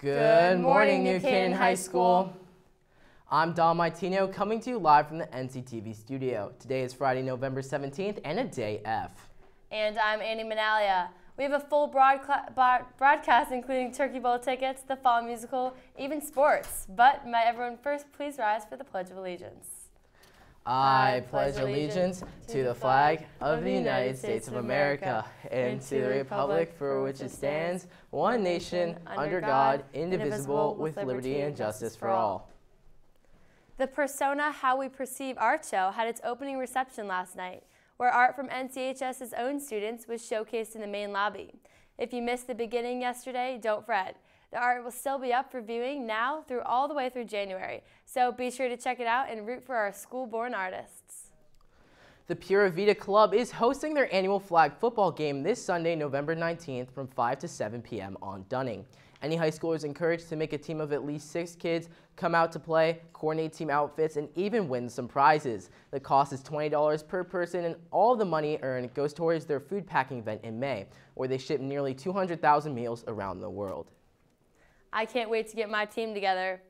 Good morning, New Canaan High School. I'm Dom Maitino, coming to you live from the NCTV studio. Today is Friday, November 17th, and a day F. And I'm Annie Manalia. We have a full broadcast including Turkey Bowl tickets, the fall musical, even sports. But may everyone first please rise for the Pledge of Allegiance. I pledge allegiance to the flag of the United States of America and to the republic for which it stands, one nation, under God, indivisible, with liberty and justice for all. The Persona How We Perceive art show had its opening reception last night, where art from NCHS's own students was showcased in the main lobby. If you missed the beginning yesterday, don't fret. The art will still be up for viewing now through all the way through January, so be sure to check it out and root for our school-born artists. The Pura Vida Club is hosting their annual flag football game this Sunday, November 19th from 5 to 7 p.m. on Dunning. Any high schoolers is encouraged to make a team of at least 6 kids, come out to play, coordinate team outfits, and even win some prizes. The cost is $20 per person, and all the money earned goes towards their food packing event in May, where they ship nearly 200,000 meals around the world. I can't wait to get my team together.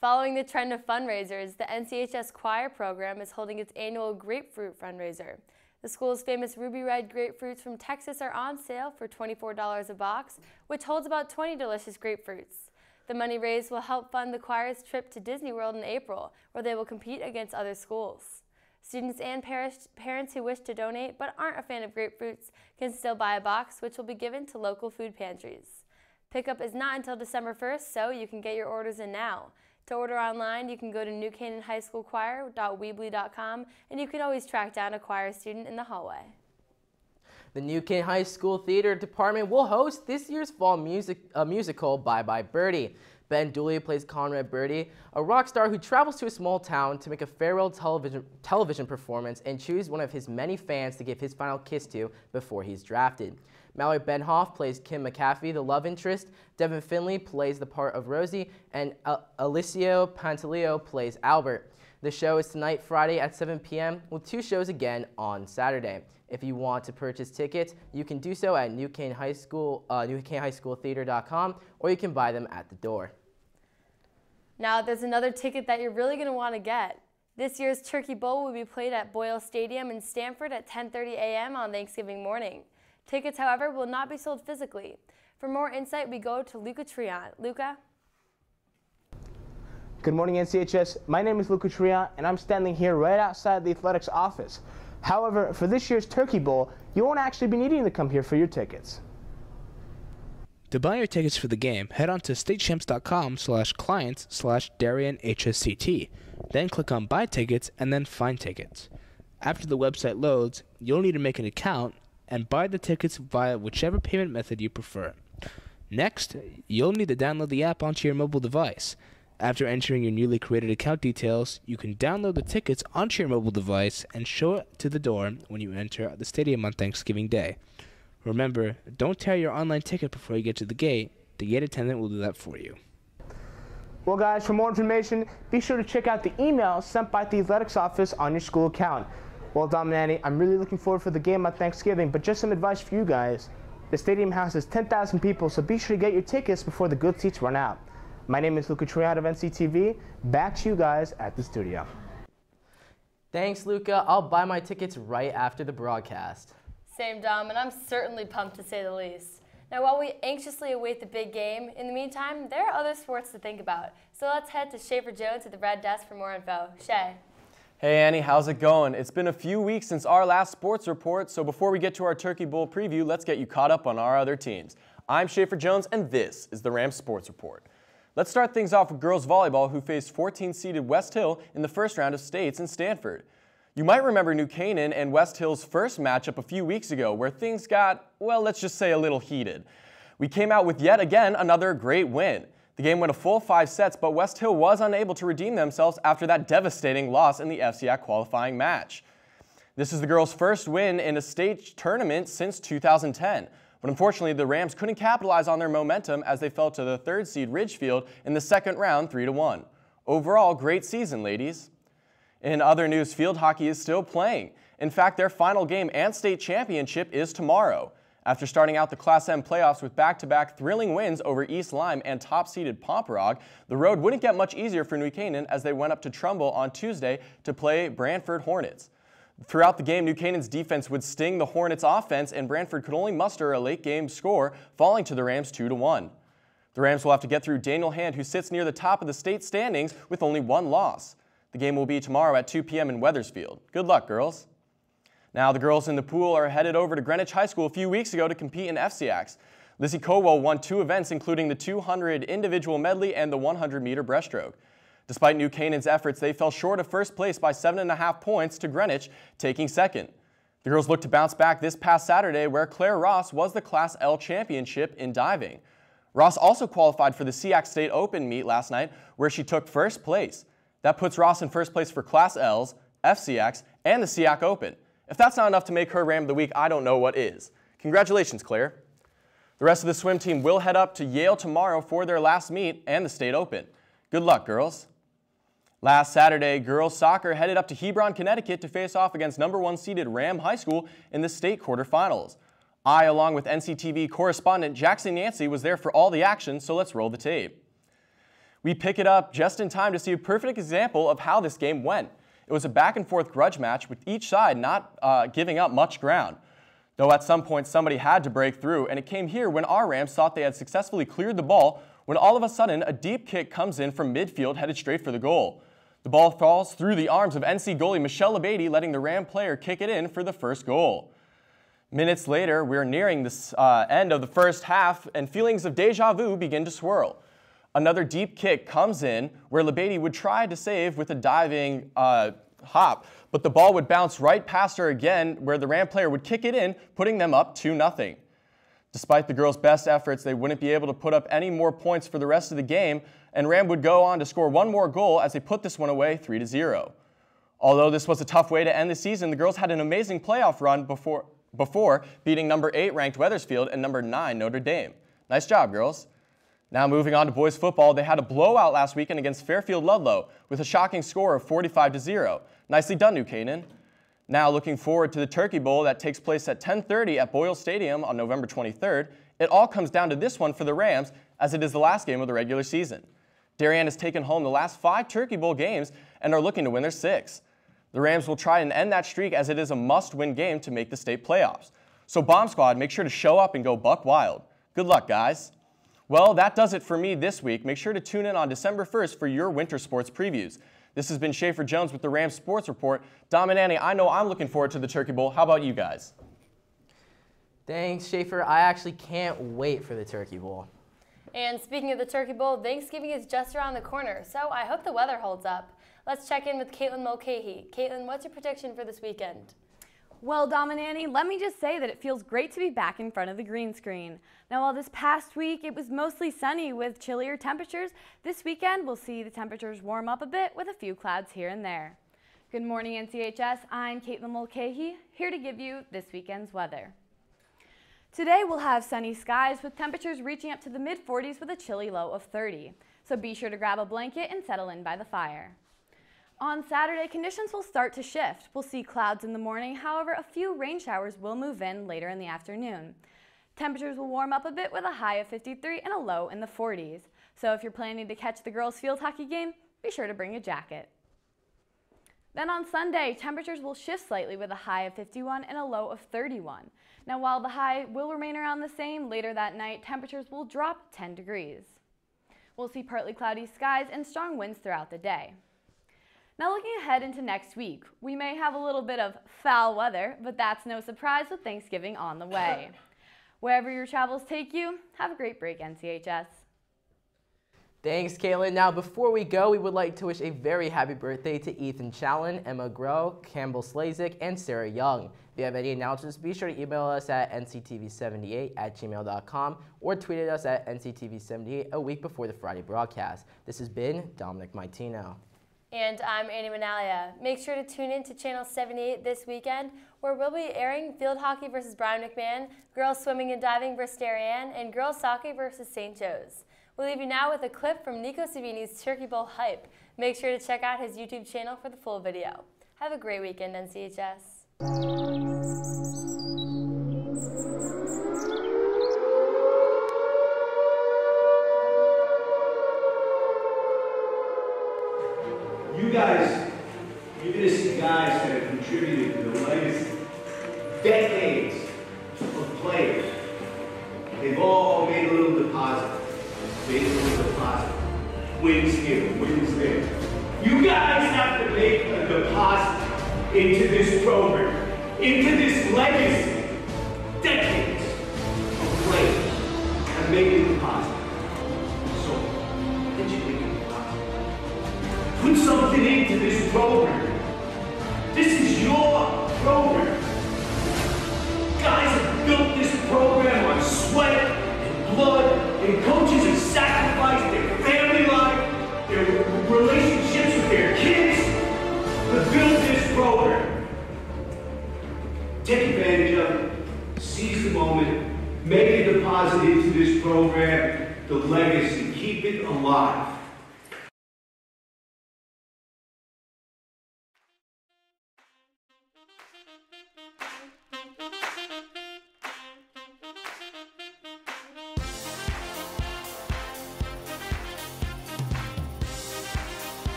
Following the trend of fundraisers, the NCHS Choir program is holding its annual grapefruit fundraiser. The school's famous ruby red grapefruits from Texas are on sale for $24 a box, which holds about 20 delicious grapefruits. The money raised will help fund the choir's trip to Disney World in April, where they will compete against other schools. Students and parents who wish to donate but aren't a fan of grapefruits can still buy a box, which will be given to local food pantries. Pickup is not until December 1st, so you can get your orders in now. To order online, you can go to newcanaanhighschoolchoir.weebly.com, and you can always track down a choir student in the hallway. The New Canaan High School Theater Department will host this year's fall musical, Bye Bye Birdie. Ben Dooley plays Conrad Birdie, a rock star who travels to a small town to make a farewell television performance and choose one of his many fans to give his final kiss to before he's drafted. Mallory Benhoff plays Kim McAfee, the love interest. Devin Finley plays the part of Rosie, and Alicio Pantaleo plays Albert. The show is tonight, Friday at 7 p.m., with 2 shows again on Saturday. If you want to purchase tickets, you can do so at New Canaan High School, newcanaanhighschooltheater.com, or you can buy them at the door. Now, there's another ticket that you're really going to want to get. This year's Turkey Bowl will be played at Boyle Stadium in Stanford at 10:30 a.m. on Thanksgiving morning. Tickets, however, will not be sold physically. For more insight, we go to Luca Triant. Luca? Good morning, NCHS. My name is Luca Triant, and I'm standing here right outside the athletics office. However, for this year's Turkey Bowl, you won't actually be needing to come here for your tickets. To buy your tickets for the game, head on to statechamps.com/clients/DarianHSCT. Then click on Buy Tickets and then Find Tickets. After the website loads, you'll need to make an account and buy the tickets via whichever payment method you prefer. Next, you'll need to download the app onto your mobile device. After entering your newly created account details, you can download the tickets onto your mobile device and show it to the door when you enter the stadium on Thanksgiving Day. Remember, don't tear your online ticket before you get to the gate. The gate attendant will do that for you. Well, guys, for more information, be sure to check out the email sent by the athletics office on your school account. Well, Dom and Annie, I'm really looking forward for the game on Thanksgiving, but just some advice for you guys. The stadium houses 10,000 people, so be sure to get your tickets before the good seats run out. My name is Luca Triant of NCTV. Back to you guys at the studio. Thanks, Luca. I'll buy my tickets right after the broadcast. Same, Dom, and I'm certainly pumped to say the least. Now, while we anxiously await the big game, in the meantime, there are other sports to think about. So let's head to Schaefer Jones at the Red Desk for more info. Shay. Hey Annie, how's it going? It's been a few weeks since our last sports report, so before we get to our Turkey Bowl preview, let's get you caught up on our other teams. I'm Schaefer Jones, and this is the Rams Sports Report. Let's start things off with girls volleyball, who faced 14-seeded West Hill in the first round of states in Stanford. You might remember New Canaan and West Hill's first matchup a few weeks ago, where things got, well, let's just say a little heated. We came out with yet again another great win. The game went a full 5 sets, but West Hill was unable to redeem themselves after that devastating loss in the FCIAC qualifying match. This is the girls' first win in a state tournament since 2010, but unfortunately the Rams couldn't capitalize on their momentum as they fell to the 3rd seed Ridgefield in the second round 3-1. Overall, great season, ladies. In other news, field hockey is still playing. In fact, their final game and state championship is tomorrow. After starting out the Class M playoffs with back-to-back thrilling wins over East Lyme and top-seeded Pomperog, the road wouldn't get much easier for New Canaan as they went up to Trumbull on Tuesday to play Brantford Hornets. Throughout the game, New Canaan's defense would sting the Hornets' offense, and Brantford could only muster a late-game score, falling to the Rams 2-1. The Rams will have to get through Daniel Hand, who sits near the top of the state standings with only one loss. The game will be tomorrow at 2 p.m. in Wethersfield. Good luck, girls. Now, the girls in the pool are headed over to Greenwich High School a few weeks ago to compete in FCX. Lizzie Cowell won 2 events, including the 200 individual medley and the 100-meter breaststroke. Despite New Canaan's efforts, they fell short of first place by 7.5 points to Greenwich, taking second. The girls look to bounce back this past Saturday, where Claire Ross was the Class L championship in diving. Ross also qualified for the SEAC State Open meet last night, where she took first place. That puts Ross in first place for Class L's, FCX, and the SEAC Open. If that's not enough to make her Ram of the Week, I don't know what is. Congratulations, Claire. The rest of the swim team will head up to Yale tomorrow for their last meet and the State Open. Good luck, girls. Last Saturday, girls soccer headed up to Hebron, Connecticut to face off against #1 seeded Ram High School in the state quarterfinals. I, along with NCTV correspondent Jackson Yancey, was there for all the action, so let's roll the tape. We pick it up just in time to see a perfect example of how this game went. It was a back-and-forth grudge match with each side not giving up much ground. Though at some point somebody had to break through, and it came here when our Rams thought they had successfully cleared the ball when all of a sudden a deep kick comes in from midfield headed straight for the goal. The ball falls through the arms of NC goalie Michelle Labady, letting the Ram player kick it in for the first goal. Minutes later, we're nearing the end of the first half, and feelings of deja vu begin to swirl. Another deep kick comes in where Labady would try to save with a diving hop, but the ball would bounce right past her again, where the Ram player would kick it in, putting them up 2-0. Despite the girls' best efforts, they wouldn't be able to put up any more points for the rest of the game, and Ram would go on to score one more goal as they put this one away 3-0. Although this was a tough way to end the season, the girls had an amazing playoff run before beating #8 ranked Wethersfield and #9 Notre Dame. Nice job, girls. Now moving on to boys football, they had a blowout last weekend against Fairfield Ludlow with a shocking score of 45-0. Nicely done, New Canaan. Now looking forward to the Turkey Bowl that takes place at 10:30 at Boyle Stadium on November 23rd. It all comes down to this one for the Rams, as it is the last game of the regular season. Darien has taken home the last 5 Turkey Bowl games and are looking to win their 6th. The Rams will try and end that streak, as it is a must-win game to make the state playoffs. So Bomb Squad, make sure to show up and go buck wild. Good luck, guys. Well, that does it for me this week. Make sure to tune in on December 1st for your winter sports previews. This has been Schaefer Jones with the Rams Sports Report. Dom and Annie, I know I'm looking forward to the Turkey Bowl. How about you guys? Thanks, Schaefer. I actually can't wait for the Turkey Bowl. And speaking of the Turkey Bowl, Thanksgiving is just around the corner, so I hope the weather holds up. Let's check in with Caitlin Mulcahy. Caitlin, what's your prediction for this weekend? Well, Dom and Annie, let me just say that it feels great to be back in front of the green screen. Now, while this past week it was mostly sunny with chillier temperatures, this weekend we'll see the temperatures warm up a bit with a few clouds here and there. Good morning, NCHS. I'm Caitlin Mulcahy, here to give you this weekend's weather. Today we'll have sunny skies with temperatures reaching up to the mid-40s with a chilly low of 30. So be sure to grab a blanket and settle in by the fire. On Saturday, conditions will start to shift. We'll see clouds in the morning, however, a few rain showers will move in later in the afternoon. Temperatures will warm up a bit with a high of 53 and a low in the 40s. So if you're planning to catch the girls' field hockey game, be sure to bring a jacket. Then on Sunday, temperatures will shift slightly with a high of 51 and a low of 31. Now while the high will remain around the same, later that night, temperatures will drop 10 degrees. We'll see partly cloudy skies and strong winds throughout the day. Now looking ahead into next week, we may have a little bit of foul weather, but that's no surprise with Thanksgiving on the way. Wherever your travels take you, have a great break, NCHS. Thanks, Caitlin. Now, before we go, we would like to wish a very happy birthday to Ethan Challen, Emma Groh, Campbell Slazik, and Sarah Young. If you have any announcements, be sure to email us at nctv78@gmail.com or tweet at us at nctv78 a week before the Friday broadcast. This has been Dominic Maitino. And I'm Annie Manalia. Make sure to tune in to Channel 78 this weekend, where we'll be airing field hockey versus Brian McMahon, girls swimming and diving versus Darien, and girls soccer versus St. Joe's. We'll leave you now with a clip from Nico Savini's Turkey Bowl hype. Make sure to check out his YouTube channel for the full video. Have a great weekend, NCHS. You guys, you're going to see guys that have contributed to the legacy. Decades of players. They've all made a little deposit. Made a little deposit. Wins here, wins there. You guys have to make a deposit into this program, into this legacy. Decades of players have made a deposit. So, did you make a deposit? Put something into this program. This is your program. Guys have built this program on sweat and blood, and coaches have sacrificed their family life, their relationships with their kids to build this program. Take advantage of it. Seize the moment. Make a deposit into this program. The legacy. Keep it alive.